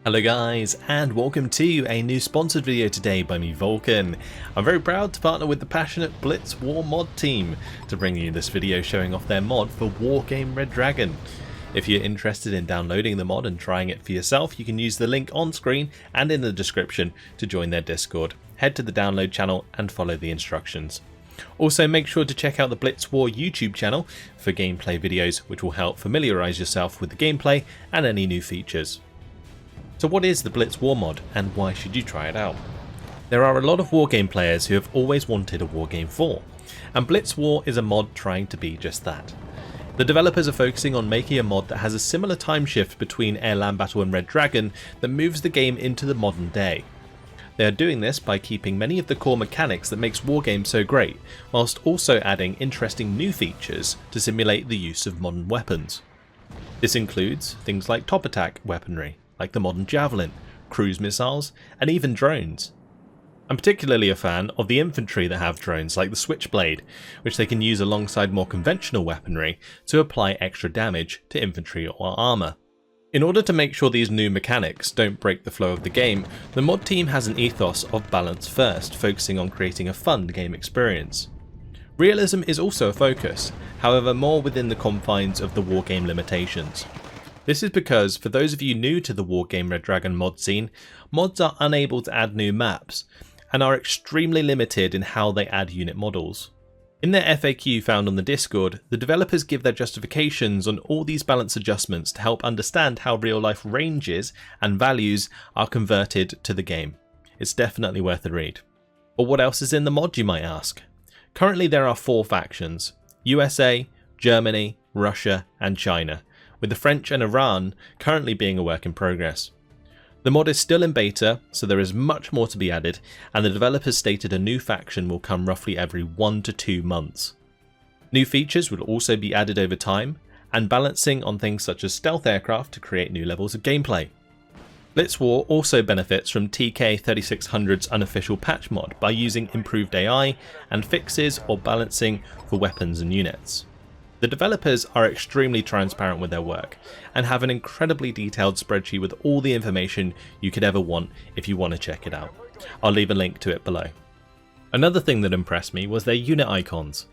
Hello guys, and welcome to a new sponsored video today by me, Vulcan. I'm very proud to partner with the passionate Blitz War mod team to bring you this video showing off their mod for WARGAME Red Dragon. If you're interested in downloading the mod and trying it for yourself, you can use the link on screen and in the description to join their Discord. Head to the download channel and follow the instructions. Also, make sure to check out the Blitz War YouTube channel for gameplay videos, which will help familiarise yourself with the gameplay and any new features. So what is the Blitz War mod and why should you try it out? There are a lot of wargame players who have always wanted a wargame 4, and Blitz War is a mod trying to be just that. The developers are focusing on making a mod that has a similar time shift between Air Land Battle and Red Dragon that moves the game into the modern day. They are doing this by keeping many of the core mechanics that makes wargames so great, whilst also adding interesting new features to simulate the use of modern weapons. This includes things like top attack weaponry, like the modern javelin, cruise missiles, and even drones. I'm particularly a fan of the infantry that have drones like the Switchblade, which they can use alongside more conventional weaponry to apply extra damage to infantry or armour. In order to make sure these new mechanics don't break the flow of the game, the mod team has an ethos of balance first, focusing on creating a fun game experience. Realism is also a focus, however more within the confines of the wargame limitations. This is because, for those of you new to the WARGAME Red Dragon mod scene, mods are unable to add new maps, and are extremely limited in how they add unit models. In their FAQ found on the Discord, the developers give their justifications on all these balance adjustments to help understand how real life ranges and values are converted to the game. It's definitely worth a read. But what else is in the mod, you might ask? Currently there are 4 factions: USA, Germany, Russia and China, with the French and Iran currently being a work in progress. The mod is still in beta, so there is much more to be added, and the developers stated a new faction will come roughly every 1 to 2 months. New features will also be added over time, and balancing on things such as stealth aircraft to create new levels of gameplay. Blitz War also benefits from TK3600's unofficial patch mod by using improved AI and fixes or balancing for weapons and units. The developers are extremely transparent with their work and have an incredibly detailed spreadsheet with all the information you could ever want if you want to check it out. I'll leave a link to it below. Another thing that impressed me was their unit icons.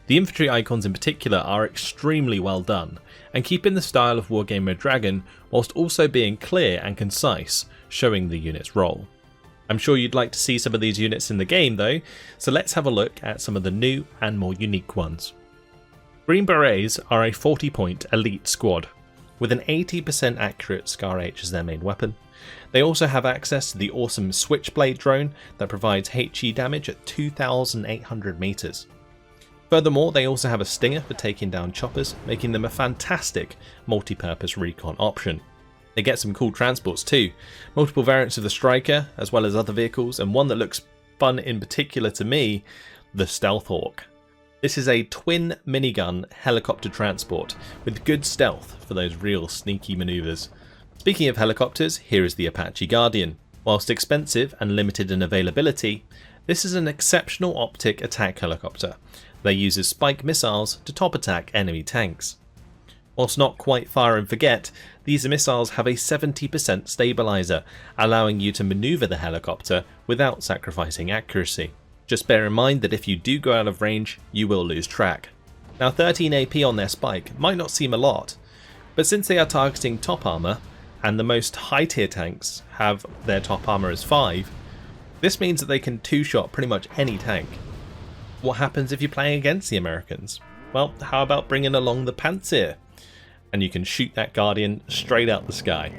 The infantry icons in particular are extremely well done and keep in the style of WARGAME Red Dragon whilst also being clear and concise, showing the unit's role. I'm sure you'd like to see some of these units in the game though, so let's have a look at some of the new and more unique ones. Green Berets are a 40-point elite squad, with an 80% accurate Scar H as their main weapon. They also have access to the awesome Switchblade drone that provides HE damage at 2,800 meters. Furthermore, they also have a Stinger for taking down choppers, making them a fantastic multi-purpose recon option. They get some cool transports too, multiple variants of the Striker, as well as other vehicles, and one that looks fun in particular to me, the Stealth Hawk. This is a twin minigun helicopter transport with good stealth for those real sneaky maneuvers. Speaking of helicopters, here is the Apache Guardian. Whilst expensive and limited in availability, this is an exceptional optic attack helicopter that uses spike missiles to top attack enemy tanks. Whilst not quite fire and forget, these missiles have a 70% stabiliser, allowing you to manoeuvre the helicopter without sacrificing accuracy. Just bear in mind that if you do go out of range, you will lose track. Now 13 AP on their spike might not seem a lot, but since they are targeting top armour, and the most high tier tanks have their top armour as 5, this means that they can 2-shot pretty much any tank. What happens if you're playing against the Americans? Well, how about bringing along the Panzer? And you can shoot that Guardian straight out the sky.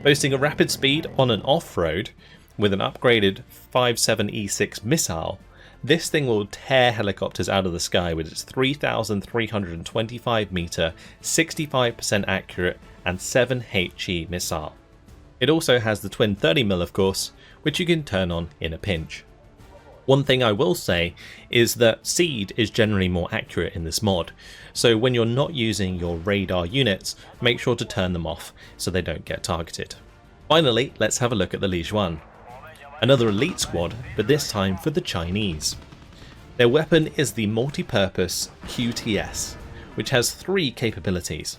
Boasting a rapid speed on an off-road, with an upgraded 5.7E6 missile, this thing will tear helicopters out of the sky with its 3,325 meter, 65% accurate and 7 HE missile. It also has the twin 30mm of course, which you can turn on in a pinch. One thing I will say is that seed is generally more accurate in this mod, so when you're not using your radar units, make sure to turn them off so they don't get targeted. Finally, let's have a look at the Liege 1. Another elite squad, but this time for the Chinese. Their weapon is the multi-purpose QTS, which has 3 capabilities.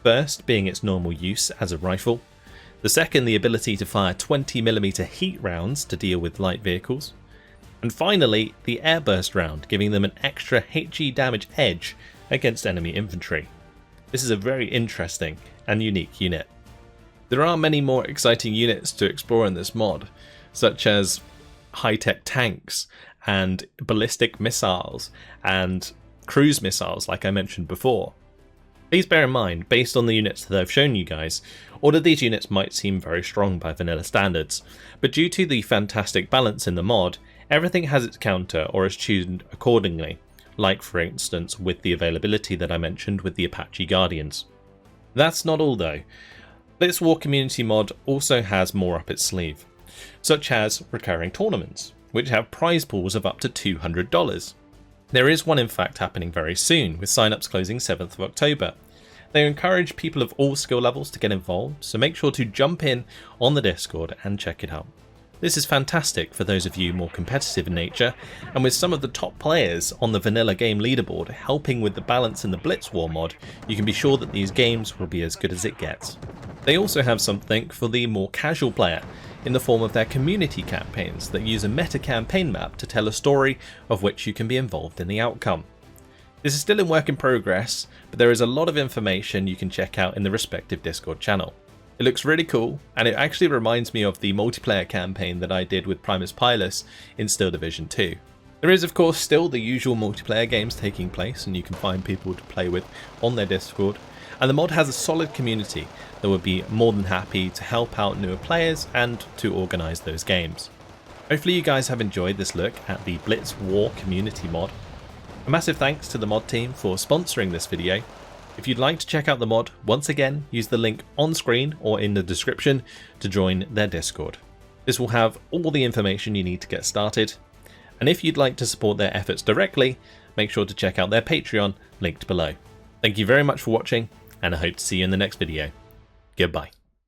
First being its normal use as a rifle, The second, the ability to fire 20mm heat rounds to deal with light vehicles. And finally, the airburst round, giving them an extra HE damage edge against enemy infantry. This is a very interesting and unique unit. There are many more exciting units to explore in this mod, such as high-tech tanks and ballistic missiles and cruise missiles like I mentioned before. Please bear in mind, based on the units that I've shown you guys, all of these units might seem very strong by vanilla standards, but due to the fantastic balance in the mod, everything has its counter or is tuned accordingly, like for instance with the availability that I mentioned with the Apache Guardians. That's not all though. Blitz War Community Mod also has more up its sleeve, such as recurring tournaments, which have prize pools of up to $200. There is one in fact happening very soon, with signups closing 7th of October. They encourage people of all skill levels to get involved, so make sure to jump in on the Discord and check it out. This is fantastic for those of you more competitive in nature, and with some of the top players on the vanilla game leaderboard helping with the balance in the Blitz War mod, you can be sure that these games will be as good as it gets. They also have something for the more casual player, in the form of their community campaigns that use a meta campaign map to tell a story of which you can be involved in the outcome. This is still in work in progress, but there is a lot of information you can check out in the respective Discord channel. It looks really cool, and it actually reminds me of the multiplayer campaign that I did with Primus Pilus in Steel Division 2. There is of course still the usual multiplayer games taking place, and you can find people to play with on their Discord, and the mod has a solid community that would be more than happy to help out newer players and to organise those games. Hopefully you guys have enjoyed this look at the Blitz War Community Mod. A massive thanks to the mod team for sponsoring this video. If you'd like to check out the mod, once again use the link on screen or in the description to join their Discord. This will have all the information you need to get started, and if you'd like to support their efforts directly, make sure to check out their Patreon linked below. Thank you very much for watching, and I hope to see you in the next video. Goodbye.